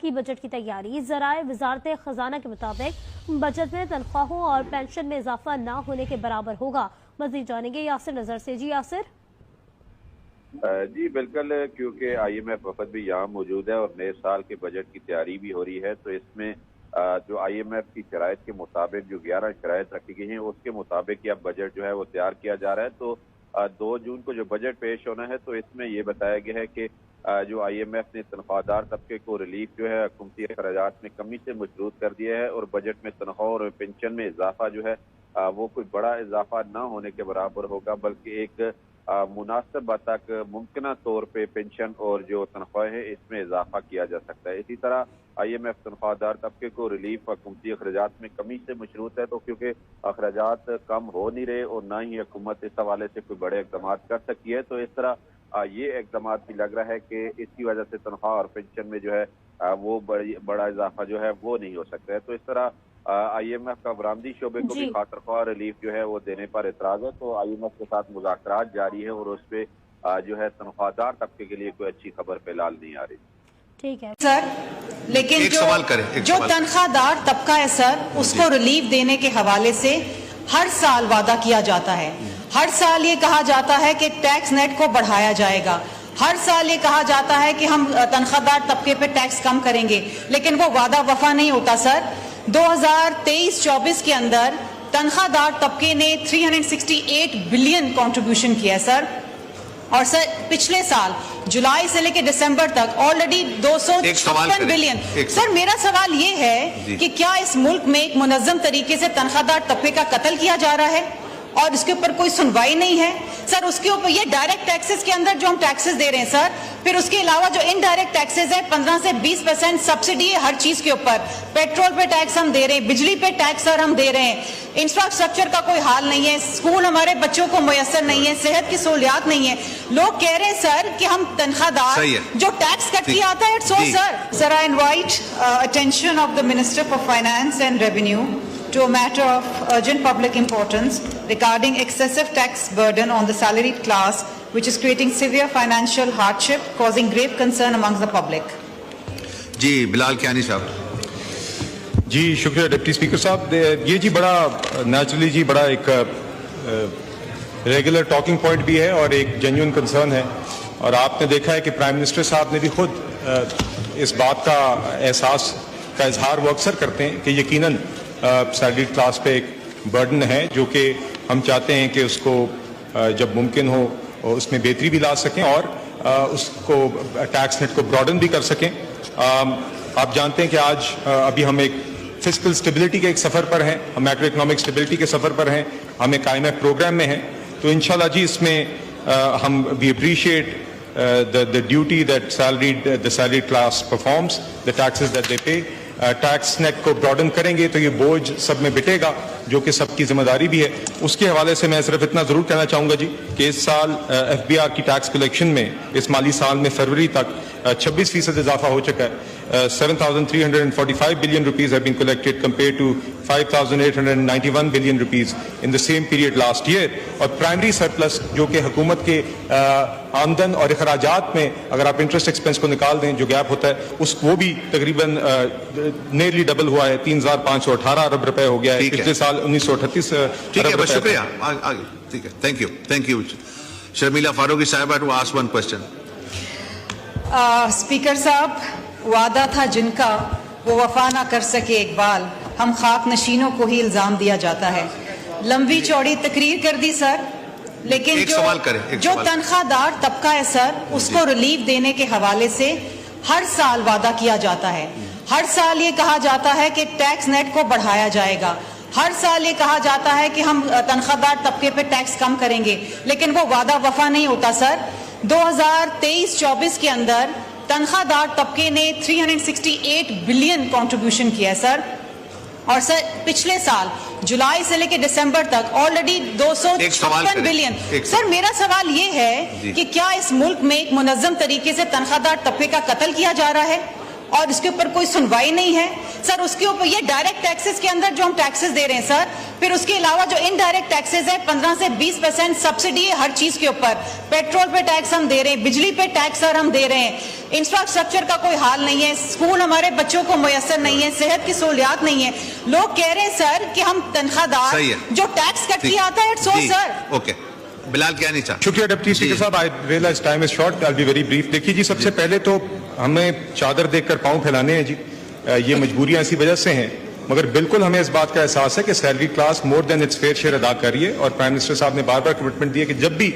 की बजट की तैयारी। ज़राए वजारत खजाना के मुताबिक बजट में तनख्वाहों और पेंशन में इजाफा न होने के बराबर होगा। मज़ीद जानेंगे यासिर नजर से। जी यासिर। जी बिल्कुल, क्योंकि IMF वफद भी यहाँ मौजूद है और नए साल के बजट की तैयारी भी हो रही है, तो इसमें जो IMF की शराइत के मुताबिक जो 11 शराइत रखी गई हैं उसके मुताबिक ही अब बजट जो है वो तैयार किया जा रहा है। तो 2 जून को जो बजट पेश होना है तो इसमें ये बताया गया है कि जो IMF ने तनख्वाहदार तबके को रिलीफ जो है हुकूमती अखराजात में कमी से मशरूत कर दिया है और बजट में तनख्वाह और पेंशन में इजाफा जो है वो कोई बड़ा इजाफा न होने के बराबर होगा, बल्कि एक मुनासिब हद तक मुमकिन तौर पे पेंशन और जो तनख्वाह है इसमें इजाफा किया जा सकता है। इसी तरह IMF तनख्वाहदार तबके को रिलीफ हुकूमती अखराजात में कमी से मशरूत है, तो क्योंकि अखराजात कम हो नहीं रहे और ना ही हुकूमत इस हवाले से कोई बड़े इक़दाम कर सकी है, तो इस तरह ये इक़दाम भी लग रहा है कि इसकी वजह से तनख्वाह और पेंशन में जो है वो बड़ा इजाफा जो है वो नहीं हो सकता है। तो इस तरह IMF का बरामदी शोबे को भी खातरख्वाह रिलीफ जो है वो देने पर एतराज है, तो IMF के साथ मुज़ाकरात जारी है और उस पे जो है तनख्वाहदार तबके के लिए कोई अच्छी खबर फिलहाल नहीं आ रही। ठीक है सर, लेकिन जो तनख्वाहदार तबका है सर, उसको रिलीफ देने के हवाले से हर साल वादा किया जाता है। हर साल ये कहा जाता है कि टैक्स नेट को बढ़ाया जाएगा, हर साल ये कहा जाता है कि हम तनख्वाहदार तबके पे टैक्स कम करेंगे, लेकिन वो वादा वफा नहीं होता सर। 2023-24 के अंदर तनख्वाहदार तबके ने 368 बिलियन कंट्रीब्यूशन किया है सर, और सर पिछले साल जुलाई से लेकर दिसंबर तक ऑलरेडी 256 बिलियन। सर मेरा सवाल ये है कि क्या इस मुल्क में एक मुनज़्ज़म तरीके से तनख्वाहदार तबके का कत्ल किया जा रहा है और इसके ऊपर कोई सुनवाई नहीं है सर? उसके ऊपर ये डायरेक्ट टैक्सेस के अंदर जो हम टैक्सेस दे रहे हैं सर, फिर उसके अलावा जो इनडायरेक्ट टैक्सेस है 15 से 20% सब्सिडी है हर चीज के ऊपर। पेट्रोल पे टैक्स हम दे रहे हैं, बिजली पे टैक्स सर हम दे रहे हैं, इंफ्रास्ट्रक्चर का कोई हाल नहीं है, स्कूल हमारे बच्चों को मुयस्सर नहीं है, सेहत की सहूलियात नहीं है। लोग कह रहे हैं सर कि हम तनख्वाहदार जो टैक्स कट किया आता है, so sir I invite attention of the minister for finance and revenue to a matter of urgent public importance regarding excessive tax burden on the salaried class, which is creating severe financial hardship, causing grave concern amongst the public. जी बिलाल कियानी साहब। जी शुक्रिया deputy speaker साहब। ये जी बड़ा naturally जी बड़ा एक regular talking point भी है और एक जेन्युइन कंसर्न है, और आपने देखा है कि प्राइम मिनिस्टर साहब ने भी खुद इस बात का एहसास का इजहार वो अक्सर करते हैं कि यकीनन सैलरीड क्लास पे एक बर्डन है जो कि हम चाहते हैं कि उसको जब मुमकिन हो उसमें बेहतरी भी ला सकें और उसको टैक्स नेट को ब्रॉडन भी कर सकें। आप जानते हैं कि आज अभी हम एक फिस्कल स्टेबिलिटी के एक सफ़र पर हैं, हम मैक्रो इकोनॉमिक स्टेबिलिटी के सफ़र पर हैं, हम एक IMF प्रोग्राम में हैं, तो इंशाल्लाह जी इसमें हम we appreciate the duty that the salaried class performs, the taxes that they pay. Tax net को ब्रॉडन करेंगे तो ये बोझ सब में बिटेगा, जो कि सबकी जिम्मेदारी भी है। उसके हवाले से मैं सिर्फ इतना ज़रूर कहना चाहूँगा जी कि इस साल FBR की टैक्स कलेक्शन में इस माली साल में फरवरी तक 26% इजाफा हो चुका है। 7,345 billion rupees have been collected compared to 5,891 billion rupees in the same period last year। और प्राइमरी सरप्लस जो कि हुकूमत के आमदन और अखराजात में अगर आप इंटरेस्ट एक्सपेंस को निकाल दें जो गैप होता है उस वो भी तकरीबन नियरली डबल हुआ है, 3,518 अरब रुपए हो गया है। पिछले साल 1938 ठीक है, शुक्रिया। ठीक है, थैंक यू। शर्मिला फारूकी साहिबा to ask one question. Speaker साहब, वादा था जिनका वो वफा ना कर सके इकबाल, हम खाक नशीनों को ही इल्जाम दिया जाता है। लंबी चौड़ी तकरीर कर दी सर, लेकिन जो तनख्वाहदार तबका है सर उसको रिलीफ देने के हवाले से हर साल वादा किया जाता है। हर साल ये कहा जाता है कि टैक्स नेट को बढ़ाया जाएगा, हर साल ये कहा जाता है कि हम तनख्वाहदार तबके पे टैक्स कम करेंगे, लेकिन वो वादा वफा नहीं होता सर। 2023-24 के अंदर तनख्वाहदार तबके ने 368 बिलियन कंट्रीब्यूशन किया है सर, और सर पिछले साल जुलाई से लेकर दिसंबर तक ऑलरेडी 256 बिलियन। सर मेरा सवाल ये है कि क्या इस मुल्क में एक मुनज़्ज़म तरीके से तनख्वाहदार तबके का कत्ल किया जा रहा है اور اس کے اوپر کوئی سنوائی نہیں ہے سر. اس کے اوپر یہ ڈائریکٹ ٹیکسز کے اندر جو ہم ٹیکسز دے رہے ہیں سر, پھر اس کے علاوہ جو انڈائریکٹ ٹیکسز ہیں 15 سے 20% سبسڈی ہے ہر چیز کے اوپر. پیٹرول پہ ٹیکس ہم دے رہے ہیں, بجلی پہ ٹیکس سر ہم دے رہے ہیں. انفراسٹرکچر کا کوئی حال نہیں ہے, اسکول ہمارے بچوں کو میسر نہیں ہے, صحت کی سہولیات نہیں ہے. لوگ کہہ رہے ہیں سر کہ ہم تنخواہ دار جو ٹیکس کٹ کیا آتا ہے سو سر. اوکے بلال کیا نہیں چاہتا. شکریہ ڈپٹی اسپیکر صاحب. I realise time is short, I will be very brief. دیکھیے جی, سب سے پہلے تو ہمیں چادر دیکھ کر پاؤں پھیلانے ہیں جی, یہ مجبوریاں اسی وجہ سے ہیں, مگر بالکل ہمیں اس بات کا احساس ہے کہ salary class more than its fair share ادا کر رہی ہے, اور پرائم منسٹر صاحب نے بار بار کمٹمنٹ دی ہے کہ جب بھی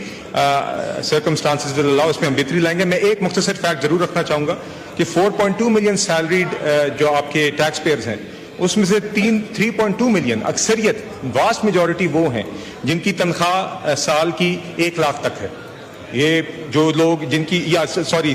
سرکمسٹانسز ول الاؤ اس میں ہم بہتری لائیں گے. میں ایک مختصر فیکٹ ضرور رکھنا چاہوں گا کہ 4.2 ملین سیلریڈ جو آپ کے ٹیکس پیئرز ہیں, اس میں سے 3.2 ملین اکثریت واسٹ میجورٹی وہ ہیں جن کی تنخواہ سال کی 1 لاکھ تک ہے. یہ جو لوگ جن کی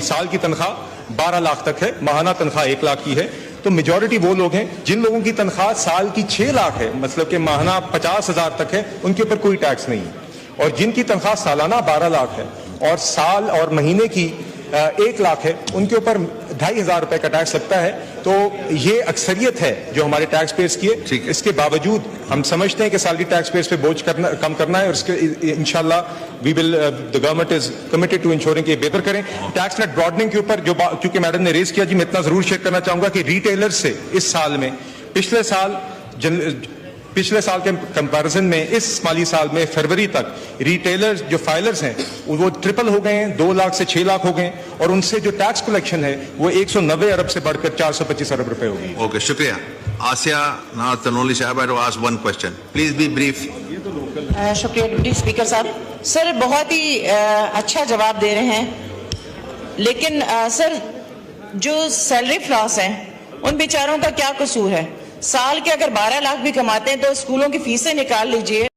سال کی تنخواہ 12 لاکھ تک ہے, ماہانہ تنخواہ 1 لاکھ کی ہے, تو میجورٹی وہ لوگ ہیں جن لوگوں کی تنخواہ سال کی 6 لاکھ ہے, مطلب کہ ماہانہ 50,000 تک ہے, ان کے اوپر کوئی ٹیکس نہیں ہے. اور جن کی تنخواہ سالانہ 12 لاکھ ہے اور سال اور مہینے کی 1 لاکھ ہے, ان کے اوپر 2,500 روپے کا ٹیکس لگتا ہے. تو یہ اکثریت ہے جو ہمارے ٹیکس پیئرز کی ہے. اس کے باوجود ہم سمجھتے ہیں کہ سیلری ٹیکس پیئرز پہ بوجھ کم کرنا ہے, اور اس کے انشاءاللہ the government is committed to ensuring کہ بہتر کریں. ٹیکس نیٹ براڈننگ کے اوپر جو چونکہ میڈم نے ریز کیا جی, میں اتنا ضرور شیئر کرنا چاہوں گا کہ ریٹیلر سے اس سال میں پچھلے سال کے کمپیرزن میں اس مالی سال میں فروری تک ریٹیلرز جو فائلرز ہیں وہ ٹرپل ہو گئے ہیں, 2 لاکھ سے 6 لاکھ ہو گئے, اور ان سے جو ٹیکس کلیکشن ہے وہ 190 ارب سے بڑھ کر 425 ارب روپے ہوگی. اوکے شکریہ. آسیہ تنولی صاحب to ask one question. Please be brief. شکریہ ڈپٹی اسپیکر صاحب. سر بہت ہی اچھا جواب دے رہے ہیں, لیکن سر جو سیلری فلاس ہیں ان بیچاروں کا کیا قصور ہے؟ سال کے اگر 12 لاکھ بھی کماتے ہیں تو اسکولوں کی فیسیں نکال لیجئے.